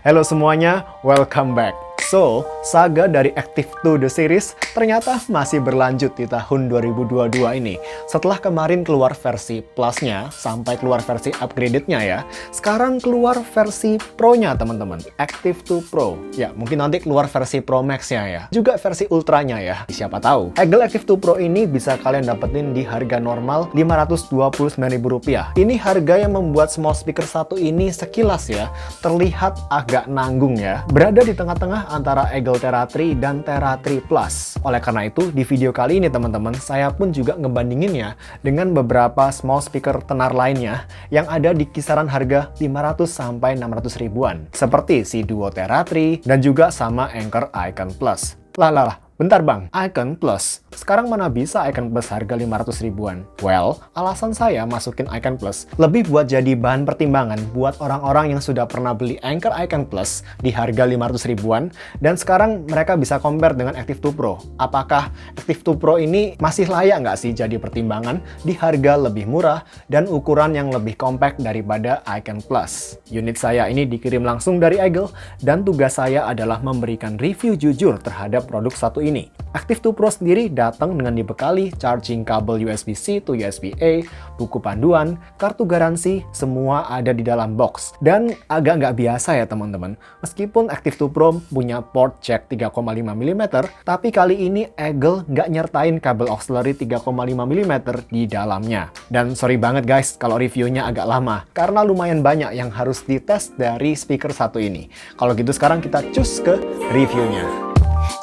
Halo semuanya, welcome back. So, saga dari Active 2 The Series ternyata masih berlanjut di tahun 2022 ini. Setelah kemarin keluar versi Plus-nya, sampai keluar versi upgraded-nya ya. Sekarang keluar versi Pro-nya teman-teman, Active 2 Pro. Ya, mungkin nanti keluar versi Pro Max-nya ya. Juga versi Ultra-nya ya, siapa tahu. Eagle Active 2 Pro ini bisa kalian dapetin di harga normal Rp529.000. Ini harga yang membuat small speaker satu ini sekilas ya, terlihat agak nanggung ya. Berada di tengah-tengah antara Eagle Thera 3 dan Thera 3 Plus. Oleh karena itu, di video kali ini teman-teman, saya pun juga ngebandinginnya dengan beberapa small speaker tenar lainnya yang ada di kisaran harga 500 sampai 600 ribuan. Seperti si Duo Thera 3 dan juga sama Anker Icon Plus. Lah, bentar bang, Icon Plus. Sekarang mana bisa Icon Plus harga 500 ribuan? Well, alasan saya masukin Icon Plus lebih buat jadi bahan pertimbangan buat orang-orang yang sudah pernah beli Anker Icon Plus di harga 500 ribuan dan sekarang mereka bisa compare dengan Active 2 Pro. Apakah Active 2 Pro ini masih layak nggak sih jadi pertimbangan di harga lebih murah dan ukuran yang lebih compact daripada Icon Plus? Unit saya ini dikirim langsung dari Eagle dan tugas saya adalah memberikan review jujur terhadap produk satu ini. Active 2 Pro sendiri datang dengan dibekali charging kabel USB-C to USB-A, buku panduan, kartu garansi, semua ada di dalam box. Dan agak nggak biasa ya teman-teman, meskipun Active 2 Pro punya port jack 3,5 mm, tapi kali ini Eagle nggak nyertain kabel auxiliary 3,5 mm di dalamnya. Dan sorry banget guys kalau reviewnya agak lama, karena lumayan banyak yang harus dites dari speaker satu ini. Kalau gitu sekarang kita cus ke reviewnya.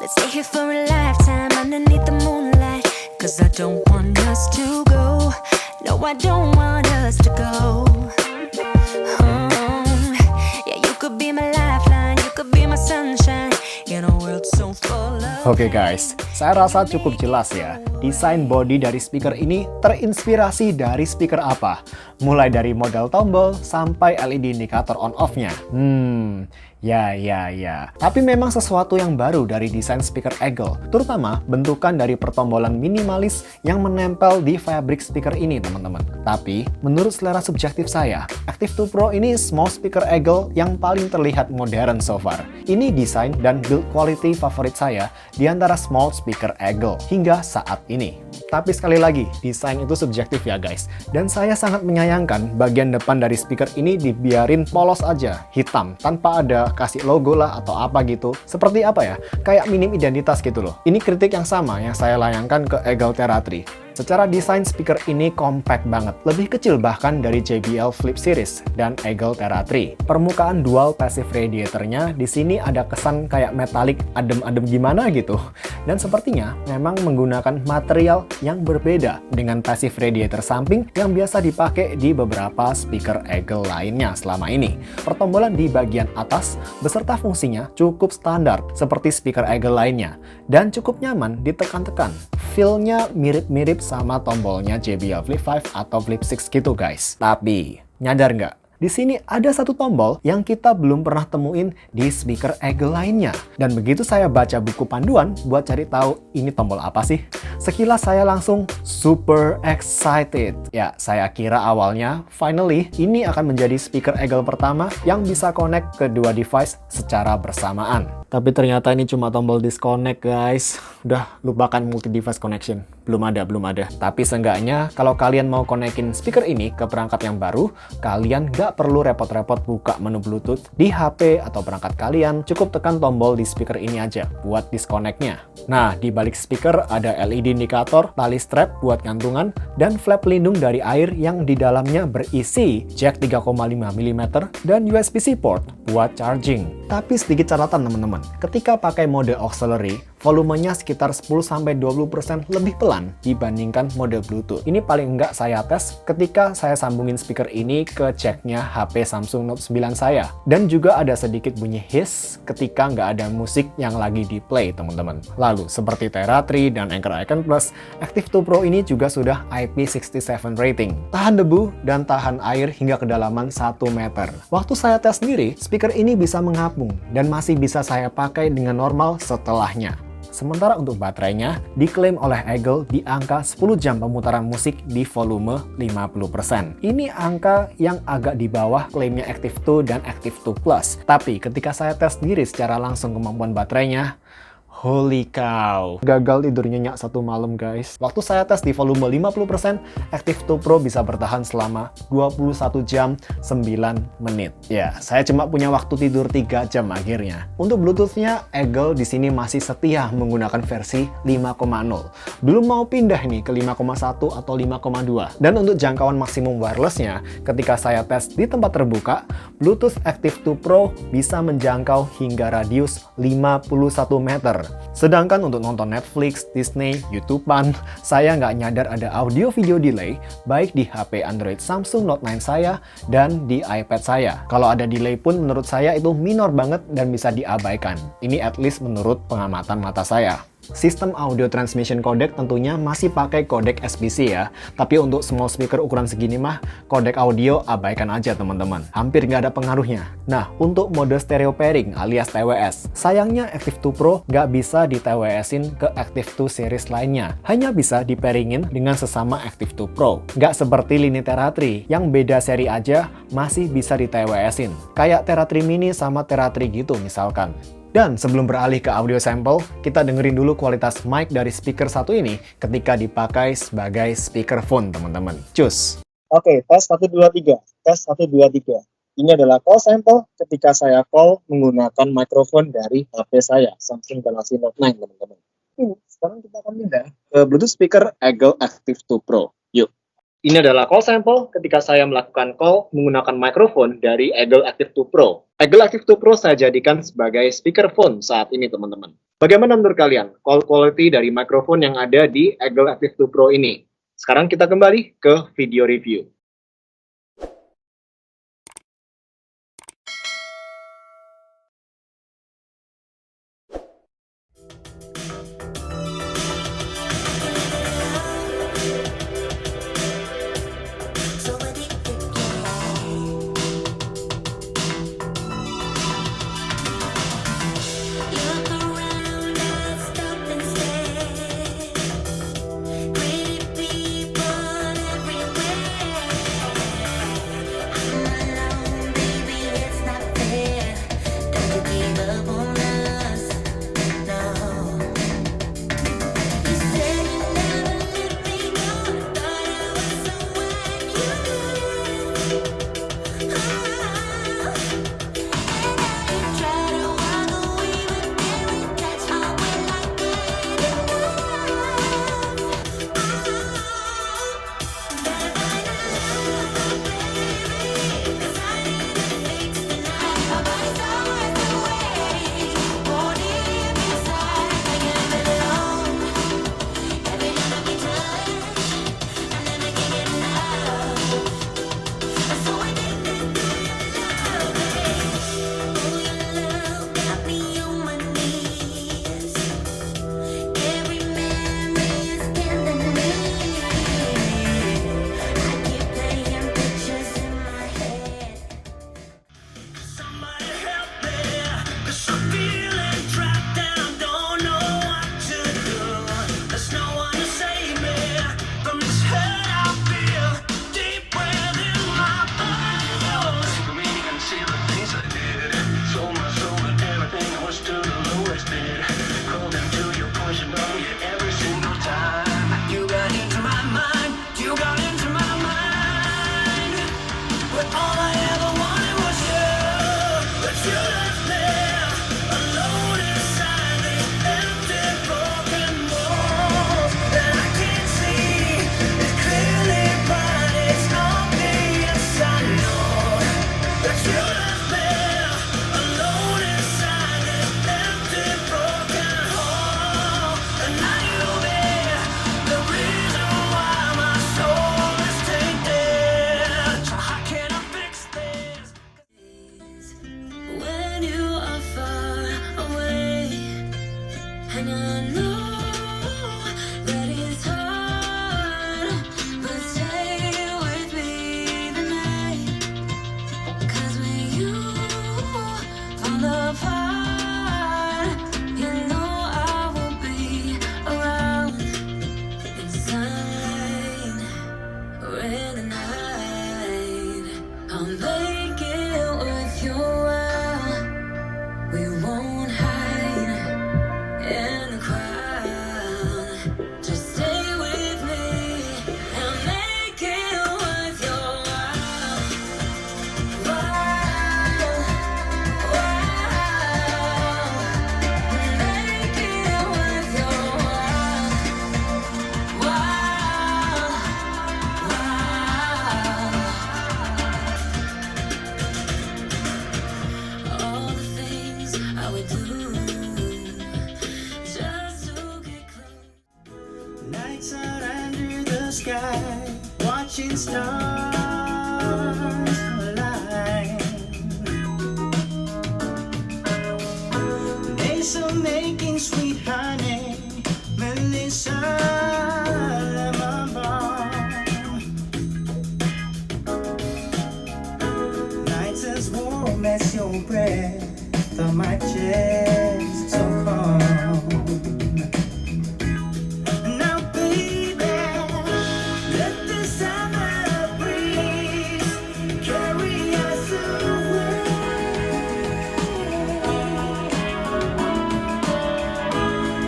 Let's stay here for a lifetime underneath the moonlight. Cause I don't want us to go. No, I don't want us to go. Yeah, you could be my lifeline. You could be my sunshine. In a world so full of... Oke guys, saya rasa cukup jelas ya. Desain body dari speaker ini terinspirasi dari speaker apa? Mulai dari model tombol sampai LED indikator on-off-nya. Ya. Tapi memang sesuatu yang baru dari desain speaker Eagle, terutama bentukan dari pertombolan minimalis yang menempel di fabric speaker ini, teman-teman. Tapi, menurut selera subjektif saya, Active 2 Pro ini small speaker Eagle yang paling terlihat modern so far. Ini desain dan build quality favorit saya di antara small speaker Eagle hingga saat ini. Tapi sekali lagi, desain itu subjektif ya guys. Dan saya sangat menyayangkan bagian depan dari speaker ini dibiarin polos aja, hitam, tanpa ada kasih logo lah atau apa gitu. Seperti apa ya? Kayak minim identitas gitu loh. Ini kritik yang sama yang saya layangkan ke Eagle Thera 3. Secara desain speaker ini compact banget, lebih kecil bahkan dari JBL Flip Series dan Eagle Thera 3. Permukaan dual passive radiatornya di sini ada kesan kayak metalik adem-adem gimana gitu. Dan sepertinya memang menggunakan material yang berbeda dengan passive radiator samping yang biasa dipakai di beberapa speaker Eagle lainnya selama ini. Pertombolan di bagian atas beserta fungsinya cukup standar seperti speaker Eagle lainnya dan cukup nyaman ditekan-tekan. Feel-nya mirip-mirip sama tombolnya JBL Flip 5 atau Flip 6 gitu guys. Tapi, nyadar nggak? Di sini ada satu tombol yang kita belum pernah temuin di speaker Eagle lainnya. Dan begitu saya baca buku panduan buat cari tahu ini tombol apa sih, sekilas saya langsung super excited. Ya, saya kira awalnya, finally, ini akan menjadi speaker Eagle pertama yang bisa connect kedua device secara bersamaan. Tapi ternyata ini cuma tombol disconnect guys. Udah, lupakan multi-device connection. Belum ada. Tapi seenggaknya, kalau kalian mau konekin speaker ini ke perangkat yang baru, kalian nggak perlu repot-repot buka menu Bluetooth di HP atau perangkat kalian. Cukup tekan tombol di speaker ini aja buat disconnect-nya. Nah, di balik speaker ada LED indikator, tali strap buat gantungan, dan flap pelindung dari air yang di dalamnya berisi jack 3,5 mm dan USB-C port buat charging. Tapi sedikit catatan teman-teman, ketika pakai mode auxiliary, volumenya sekitar 10-20% lebih pelan dibandingkan mode Bluetooth. Ini paling enggak saya tes ketika saya sambungin speaker ini ke jacknya HP Samsung Note 9 saya. Dan juga ada sedikit bunyi hiss ketika nggak ada musik yang lagi di play, teman-teman. Lalu, seperti Thera 3 dan Anker Icon Plus, Active 2 Pro ini juga sudah IP67 rating. Tahan debu dan tahan air hingga kedalaman 1 meter. Waktu saya tes sendiri, speaker ini bisa mengapung dan masih bisa saya pakai dengan normal setelahnya. Sementara untuk baterainya diklaim oleh Eagle di angka 10 jam pemutaran musik di volume 50%. Ini angka yang agak di bawah klaimnya Active 2 dan Active 2 Plus. Tapi ketika saya tes sendiri secara langsung kemampuan baterainya, holy cow, gagal tidur nyenyak satu malam guys. Waktu saya tes di volume 50%, Active 2 Pro bisa bertahan selama 21 jam 9 menit. Ya, saya cuma punya waktu tidur 3 jam akhirnya. Untuk Bluetooth-nya, Eagle di sini masih setia menggunakan versi 5.0. Belum mau pindah nih ke 5.1 atau 5.2. Dan untuk jangkauan maksimum wireless-nya, ketika saya tes di tempat terbuka, Bluetooth Active 2 Pro bisa menjangkau hingga radius 51 meter. Sedangkan untuk nonton Netflix, Disney, YouTube-an, saya nggak nyadar ada audio video delay baik di HP Android Samsung Note 9 saya dan di iPad saya. Kalau ada delay pun menurut saya itu minor banget dan bisa diabaikan. Ini at least menurut pengamatan mata saya. Sistem audio transmission codec tentunya masih pakai codec SBC ya. Tapi untuk small speaker ukuran segini mah, codec audio abaikan aja teman-teman. Hampir nggak ada pengaruhnya. Nah, untuk mode stereo pairing alias TWS, sayangnya Active 2 Pro nggak bisa di TWS-in ke Active 2 series lainnya. Hanya bisa di pairingin dengan sesama Active 2 Pro. Nggak seperti lini Tera 3, yang beda seri aja masih bisa di TWS-in. Kayak Tera 3 Mini sama Tera 3 gitu misalkan. Dan sebelum beralih ke audio sample, kita dengerin dulu kualitas mic dari speaker satu ini ketika dipakai sebagai speakerphone, teman-teman. Cus! Oke, tes 1, 2, 3. Tes 1, 2, 3. Ini adalah call sample ketika saya call menggunakan mikrofon dari HP saya, Samsung Galaxy Note 9, teman-teman. Sekarang kita akan pindah ke Bluetooth speaker Eagle Active 2 Pro. Yuk! Ini adalah call sample ketika saya melakukan call menggunakan mikrofon dari Eagle Active 2 Pro. Eagle Active 2 Pro saya jadikan sebagai speakerphone saat ini, teman-teman. Bagaimana menurut kalian call quality dari mikrofon yang ada di Eagle Active 2 Pro ini? Sekarang kita kembali ke video review. Look around and stop and stare. Pretty people everywhere. we do. Just to get close. Nights out under the sky, watching stars align. Days of making sweet honey, Melissa lemon balm. Nights as warm as your breath on my chest, so calm. Now, baby, let the summer breeze carry us away.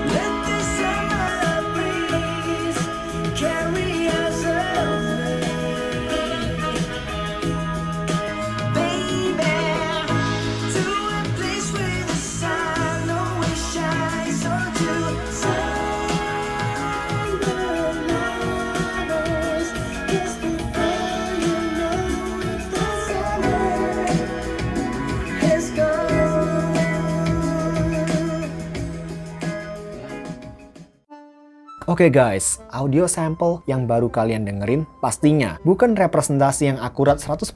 Let the summer breeze carry us away. Baby, to a place where the sun always shines on you. Just before you know it, the summer is gone. Oke guys, audio sample yang baru kalian dengerin pastinya bukan representasi yang akurat 100%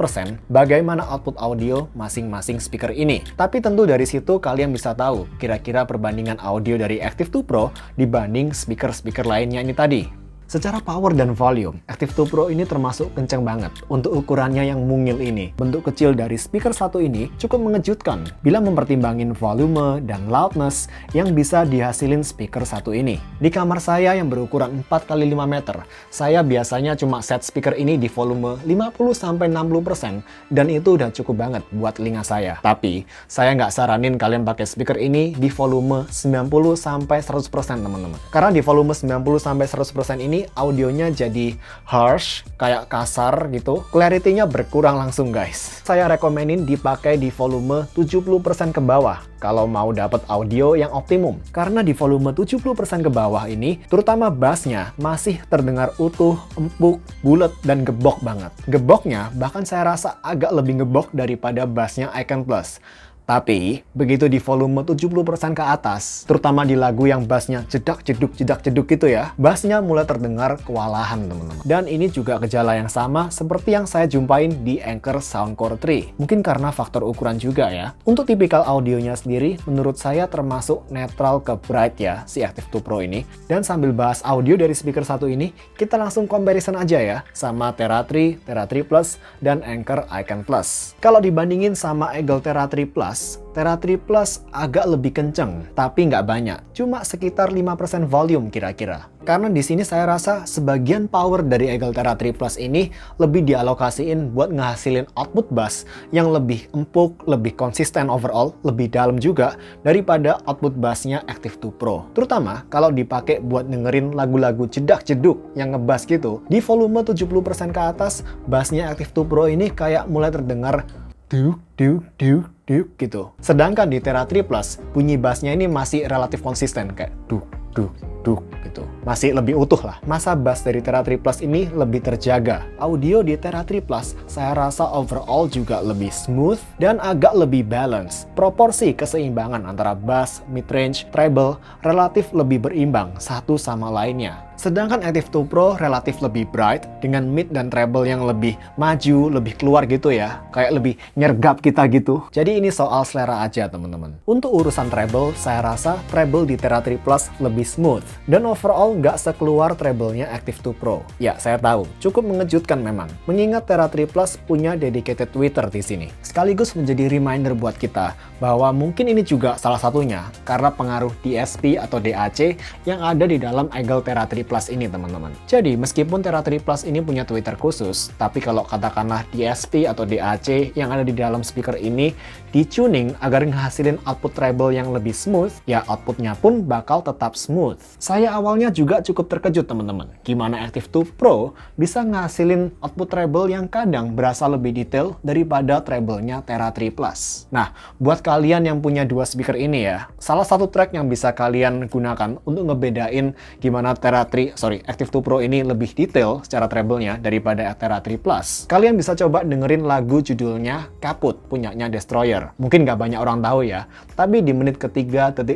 bagaimana output audio masing-masing speaker ini. Tapi tentu dari situ kalian bisa tahu kira-kira perbandingan audio dari Active 2 Pro dibanding speaker-speaker lainnya ini tadi. Secara power dan volume, Active 2 Pro ini termasuk kenceng banget untuk ukurannya yang mungil ini. Bentuk kecil dari speaker satu ini cukup mengejutkan bila mempertimbangin volume dan loudness yang bisa dihasilin speaker satu ini. Di kamar saya yang berukuran 4x5 meter, saya biasanya cuma set speaker ini di volume 50-60% dan itu udah cukup banget buat telinga saya. Tapi, saya nggak saranin kalian pakai speaker ini di volume 90-100% teman-teman. Karena di volume 90-100% ini audionya jadi harsh, kayak kasar gitu. Clarity-nya berkurang langsung guys. Saya rekomenin dipakai di volume 70% ke bawah kalau mau dapat audio yang optimum. Karena di volume 70% ke bawah ini, terutama bassnya masih terdengar utuh, empuk, bulat, dan gebok banget. Geboknya bahkan saya rasa agak lebih ngebok daripada bassnya Icon Plus. Tapi, begitu di volume 70% ke atas, terutama di lagu yang bassnya jedak-jeduk gitu ya, bassnya mulai terdengar kewalahan teman-teman. Dan ini juga gejala yang sama seperti yang saya jumpain di Anker Soundcore 3. Mungkin karena faktor ukuran juga ya. Untuk tipikal audionya sendiri, menurut saya termasuk netral ke bright ya, si Active 2 Pro ini. Dan sambil bahas audio dari speaker satu ini, kita langsung comparison aja ya, sama Tera 3, Tera 3 Plus, dan Anker Icon Plus. Kalau dibandingin sama Eagle Tera 3 Plus, Tera 3 Plus agak lebih kenceng, tapi nggak banyak, cuma sekitar 5% volume kira-kira. Karena di sini saya rasa sebagian power dari Eagle Tera 3 Plus ini lebih dialokasiin buat ngehasilin output bass yang lebih empuk, lebih konsisten overall, lebih dalam juga daripada output bassnya Active 2 Pro. Terutama kalau dipakai buat dengerin lagu-lagu jedak-jeduk yang ngebass gitu, di volume 70% ke atas, bassnya Active 2 Pro ini kayak mulai terdengar duk gitu. Sedangkan di Tera 3 Plus, bunyi bassnya ini masih relatif konsisten kayak duk gitu. Masih lebih utuh lah. Masa bass dari Tera 3 Plus ini lebih terjaga. Audio di Tera 3 Plus saya rasa overall juga lebih smooth dan agak lebih balance. Proporsi keseimbangan antara bass, mid-range, treble relatif lebih berimbang satu sama lainnya. Sedangkan Active 2 Pro relatif lebih bright dengan mid dan treble yang lebih maju, lebih keluar gitu ya. Kayak lebih nyergap kita gitu. Jadi ini soal selera aja teman-teman. Untuk urusan treble, saya rasa treble di Tera 3 Plus lebih smooth. Dan overall nggak sekeluar treble-nya Active 2 Pro. Ya, saya tahu, cukup mengejutkan memang. Mengingat Tera 3 Plus punya dedicated tweeter di sini. Sekaligus menjadi reminder buat kita bahwa mungkin ini juga salah satunya karena pengaruh DSP atau DAC yang ada di dalam Eagle Tera 3 Plus ini teman-teman. Jadi meskipun Tera 3 Plus ini punya tweeter khusus, tapi kalau katakanlah DSP atau DAC yang ada di dalam speaker ini di-tuning agar ngehasilin output treble yang lebih smooth, ya outputnya pun bakal tetap smooth. Saya awalnya juga cukup terkejut teman-teman, gimana Active 2 Pro bisa ngasilin output treble yang kadang berasa lebih detail daripada treble-nya Tera 3 Plus. Nah, buat kalian kalian yang punya dua speaker ini ya, salah satu track yang bisa kalian gunakan untuk ngebedain gimana Active 2 Pro ini lebih detail secara treble-nya daripada Tera 3 Plus. Kalian bisa coba dengerin lagu judulnya Kaput, punyanya Destroyer. Mungkin nggak banyak orang tahu ya, tapi di menit ke-3.50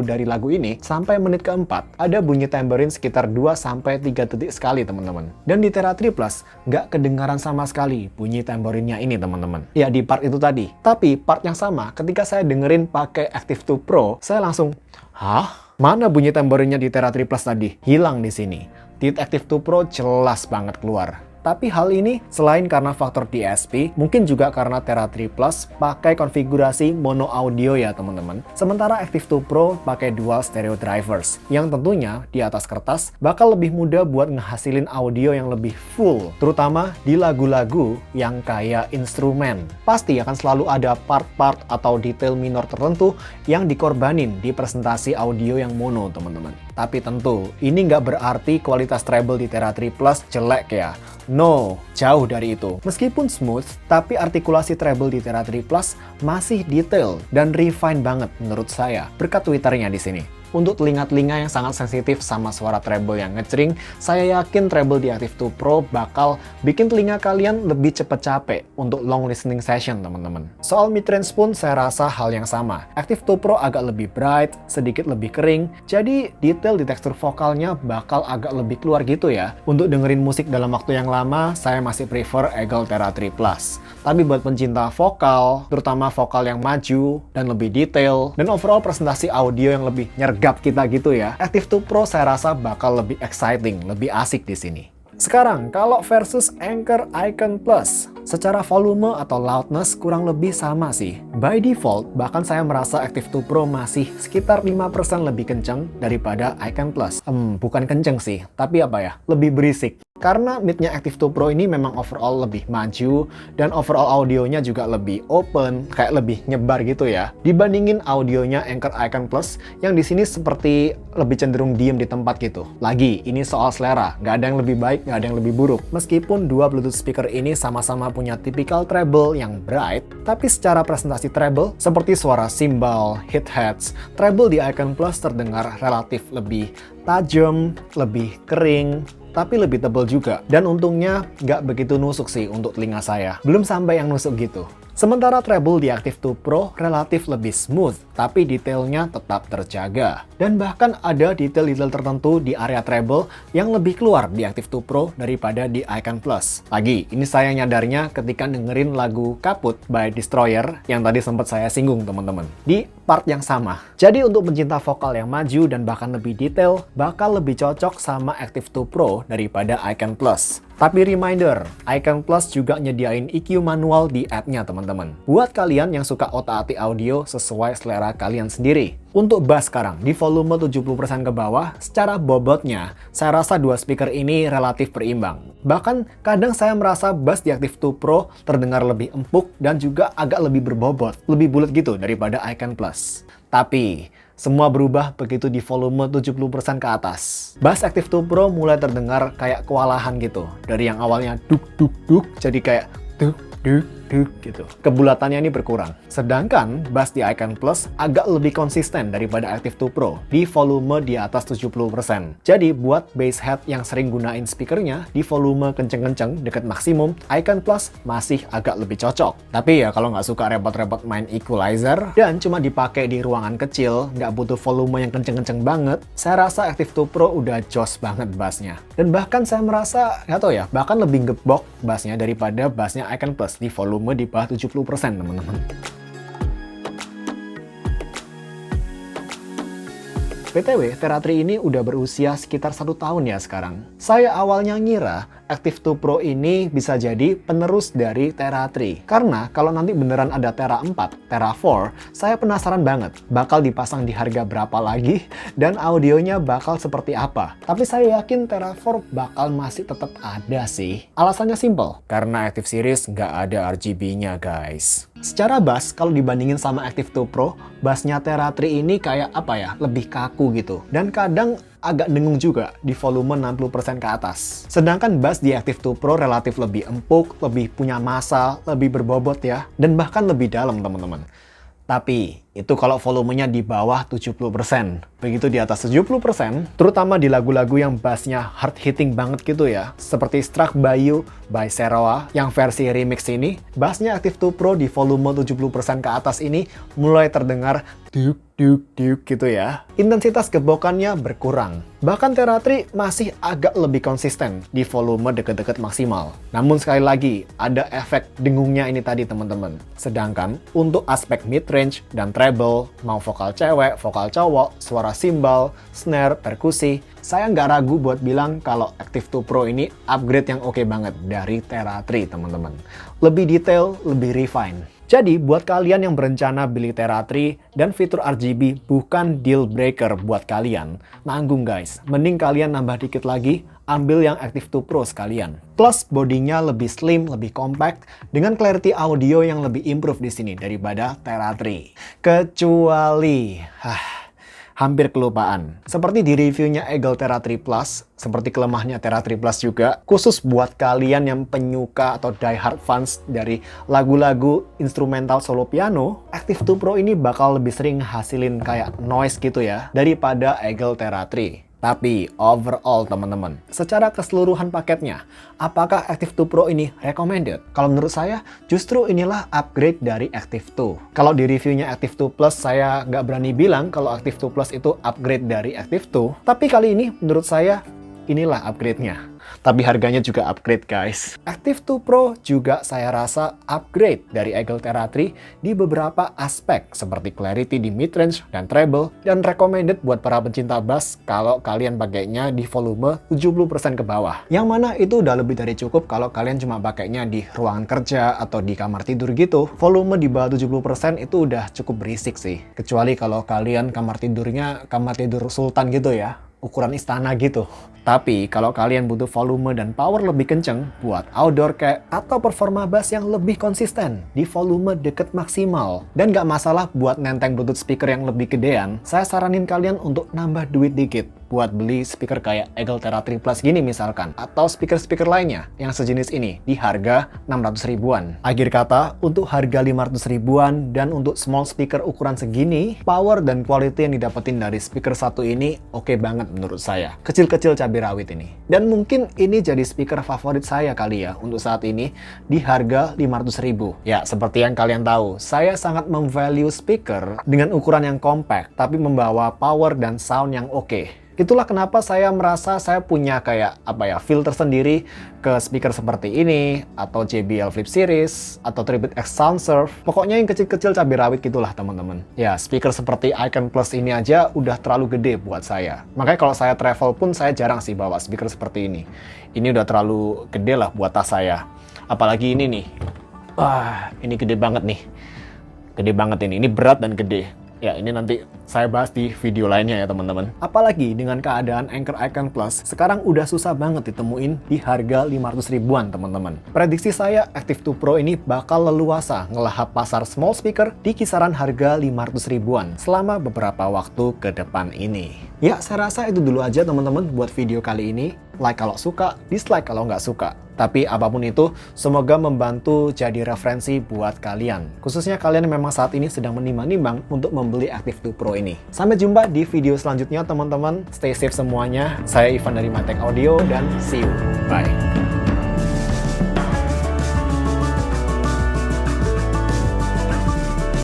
dari lagu ini sampai menit ke-4 ada bunyi tambourine sekitar 2-3 detik sekali teman-teman. Dan di Tera 3 Plus nggak kedengaran sama sekali bunyi tambourine-nya ini teman-teman. Ya di part itu tadi. Tapi part yang sama ketika saya dengerin pakai Active 2 Pro, saya langsung, hah? Mana bunyi tambourine-nya di Tera 3 Plus tadi? Hilang di sini. Di Active 2 Pro jelas banget keluar. Tapi hal ini selain karena faktor DSP, mungkin juga karena Tera 3 Plus pakai konfigurasi mono audio ya teman-teman. Sementara Active 2 Pro pakai dual stereo drivers, yang tentunya di atas kertas bakal lebih mudah buat ngehasilin audio yang lebih full, terutama di lagu-lagu yang kayak instrumen. Pasti akan selalu ada part-part atau detail minor tertentu yang dikorbanin di presentasi audio yang mono teman-teman. Tapi tentu, ini nggak berarti kualitas treble di Tera 3 Plus jelek ya. No, jauh dari itu. Meskipun smooth, tapi artikulasi treble di Tera 3 Plus masih detail dan refine banget menurut saya, berkat Twitternya di sini. Untuk telinga-telinga yang sangat sensitif sama suara treble yang ngecering, saya yakin treble di Active 2 Pro bakal bikin telinga kalian lebih cepet capek untuk long listening session teman-teman. Soal midrange pun saya rasa hal yang sama. Active 2 Pro agak lebih bright, sedikit lebih kering, jadi detail di tekstur vokalnya bakal agak lebih keluar gitu ya. Untuk dengerin musik dalam waktu yang lama, saya masih prefer Eagle Tera 3 Plus. Tapi buat pencinta vokal, terutama vokal yang maju dan lebih detail, dan overall presentasi audio yang lebih nyergap kita gitu ya, Active 2 Pro saya rasa bakal lebih exciting, lebih asik di sini. Sekarang, kalau versus Anker Icon Plus, secara volume atau loudness kurang lebih sama sih. By default, bahkan saya merasa Active 2 Pro masih sekitar 5% lebih kenceng daripada Icon Plus. Bukan kenceng sih, tapi apa ya, lebih berisik. Karena mic-nya Active 2 Pro ini memang overall lebih maju, dan overall audionya juga lebih open, kayak lebih nyebar gitu ya. Dibandingin audionya Anker Icon Plus, yang di sini seperti lebih cenderung diem di tempat gitu. Lagi, ini soal selera, nggak ada yang lebih baik, nggak ada yang lebih buruk. Meskipun dua Bluetooth speaker ini sama-sama punya tipikal treble yang bright, tapi secara presentasi treble, seperti suara cymbal, hit heads, treble di Icon Plus terdengar relatif lebih tajam, lebih kering, tapi lebih tebal juga. Dan untungnya nggak begitu nusuk sih untuk telinga saya. Belum sampai yang nusuk gitu. Sementara treble di Active 2 Pro relatif lebih smooth, tapi detailnya tetap terjaga. Dan bahkan ada detail-detail tertentu di area treble yang lebih keluar di Active 2 Pro daripada di Icon Plus. Lagi, ini saya nyadarnya ketika dengerin lagu Kaput by Destroyer yang tadi sempat saya singgung teman-teman. Di part yang sama. Jadi untuk pencinta vokal yang maju dan bahkan lebih detail, bakal lebih cocok sama Active 2 Pro daripada Icon Plus. Tapi reminder, Icon Plus juga nyediain EQ manual di app-nya teman-teman. Buat kalian yang suka otak-atik audio sesuai selera kalian sendiri. Untuk bass sekarang, di volume 70% ke bawah, secara bobotnya, saya rasa dua speaker ini relatif berimbang. Bahkan, kadang saya merasa bass di Active 2 Pro terdengar lebih empuk dan juga agak lebih berbobot, lebih bulat gitu daripada Icon Plus. Tapi, semua berubah begitu di volume 70% ke atas. Bass Active 2 Pro mulai terdengar kayak kewalahan gitu. Dari yang awalnya duk-duk-duk, jadi kayak duk-duk-duk gitu. Kebulatannya ini berkurang. Sedangkan bass di Icon Plus agak lebih konsisten daripada Active 2 Pro di volume di atas 70%. Jadi buat bass head yang sering gunain speakernya di volume kenceng-kenceng deket maksimum, Icon Plus masih agak lebih cocok. Tapi ya kalau nggak suka repot-repot main equalizer dan cuma dipakai di ruangan kecil, nggak butuh volume yang kenceng-kenceng banget, saya rasa Active 2 Pro udah joss banget bassnya. Dan bahkan saya merasa, nggak tau ya, bahkan lebih gebok bassnya daripada bassnya Icon Plus di volume di bawah 70% teman-teman. BTW, Tera 3 ini udah berusia sekitar 1 tahun ya sekarang. Saya awalnya ngira Active 2 Pro ini bisa jadi penerus dari Tera 3. Karena kalau nanti beneran ada Tera 4, Tera 4, saya penasaran banget bakal dipasang di harga berapa lagi dan audionya bakal seperti apa. Tapi saya yakin Tera 4 bakal masih tetap ada sih. Alasannya simple, karena Active Series nggak ada RGB-nya guys. Secara bass, kalau dibandingin sama Active 2 Pro, bassnya Tera 3 ini kayak apa ya, lebih kaku gitu. Dan kadang agak dengung juga di volume 60% ke atas. Sedangkan bass di Active 2 Pro relatif lebih empuk, lebih punya massa, lebih berbobot ya, dan bahkan lebih dalam teman-teman. Tapi itu kalau volumenya di bawah 70%. Begitu di atas 70%, terutama di lagu-lagu yang bassnya hard hitting banget gitu ya, seperti Struck by You by Seroa yang versi remix ini, bassnya Active 2 Pro di volume 70% ke atas ini mulai terdengar duk duk duk gitu ya. Intensitas gebokannya berkurang. Bahkan Terra3 masih agak lebih konsisten di volume deket-deket maksimal. Namun sekali lagi, ada efek dengungnya ini tadi teman-teman. Sedangkan untuk aspek mid-range dan treble, mau vokal cewek, vokal cowok, suara simbal, snare, perkusi, saya nggak ragu buat bilang kalau Active 2 Pro ini upgrade yang oke banget dari Terra3 teman-teman. Lebih detail, lebih refine. Jadi, buat kalian yang berencana beli Terra3 dan fitur RGB bukan deal breaker buat kalian, nanggung guys. Mending kalian nambah dikit lagi, ambil yang Active 2 Pro sekalian. Plus, bodinya lebih slim, lebih compact, dengan clarity audio yang lebih improve di sini daripada Terra3. Kecuali, hampir kelupaan. Seperti di reviewnya Eagle Terra3 Plus, seperti kelemahannya Terra3 Plus juga, khusus buat kalian yang penyuka atau diehard fans dari lagu-lagu instrumental solo piano, Active 2 Pro ini bakal lebih sering hasilin kayak noise gitu ya, daripada Eagle Terra3. Tapi overall teman-teman, secara keseluruhan paketnya, apakah Active 2 Pro ini recommended? Kalau menurut saya, justru inilah upgrade dari Active 2. Kalau di reviewnya Active 2 Plus, saya nggak berani bilang kalau Active 2 Plus itu upgrade dari Active 2. Tapi kali ini, menurut saya, inilah upgrade-nya. Tapi harganya juga upgrade guys. Active 2 Pro juga saya rasa upgrade dari Eagle Terra3 di beberapa aspek seperti clarity di mid-range dan treble, dan recommended buat para pencinta bass kalau kalian pakainya di volume 70% ke bawah. Yang mana itu udah lebih dari cukup kalau kalian cuma pakainya di ruangan kerja atau di kamar tidur gitu. Volume di bawah 70% itu udah cukup berisik sih. Kecuali kalau kalian kamar tidurnya kamar tidur sultan gitu ya, ukuran istana gitu. Tapi kalau kalian butuh volume dan power lebih kenceng buat outdoor kayak atau performa bass yang lebih konsisten di volume deket maksimal dan nggak masalah buat nenteng bluetooth speaker yang lebih gedean, saya saranin kalian untuk nambah duit dikit buat beli speaker kayak Eagle Terra3 Plus gini misalkan, atau speaker-speaker lainnya yang sejenis ini di harga 600 ribuan. Akhir kata, untuk harga 500 ribuan dan untuk small speaker ukuran segini, power dan quality yang didapetin dari speaker satu ini oke banget menurut saya. Kecil-kecil cabai rawit ini. Dan mungkin ini jadi speaker favorit saya kali ya untuk saat ini di harga 500 ribu. Ya, seperti yang kalian tahu, saya sangat memvalue speaker dengan ukuran yang compact tapi membawa power dan sound yang oke. Itulah kenapa saya merasa saya punya kayak feel tersendiri ke speaker seperti ini, atau JBL Flip Series, atau Tribute X Soundsurf. Pokoknya yang kecil-kecil cabai rawit gitulah teman-teman. Ya, speaker seperti Icon Plus ini aja udah terlalu gede buat saya. Makanya kalau saya travel pun saya jarang sih bawa speaker seperti ini. Ini udah terlalu gede lah buat tas saya. Apalagi ini nih. Wah, ini gede banget nih. Gede banget ini berat dan gede. Ya, ini nanti saya bahas di video lainnya ya teman-teman. Apalagi dengan keadaan Anker Icon Plus sekarang udah susah banget ditemuin di harga 500 ribuan teman-teman. Prediksi saya Active 2 Pro ini bakal leluasa ngelahap pasar small speaker di kisaran harga 500 ribuan selama beberapa waktu ke depan ini. Ya, saya rasa itu dulu aja teman-teman buat video kali ini. Like kalau suka, dislike kalau nggak suka. Tapi apapun itu, semoga membantu jadi referensi buat kalian. Khususnya kalian yang memang saat ini sedang menimbang-nimbang untuk membeli Active 2 Pro ini. Sampai jumpa di video selanjutnya teman-teman. Stay safe semuanya. Saya Ivan dari Matek Audio dan see you. Bye.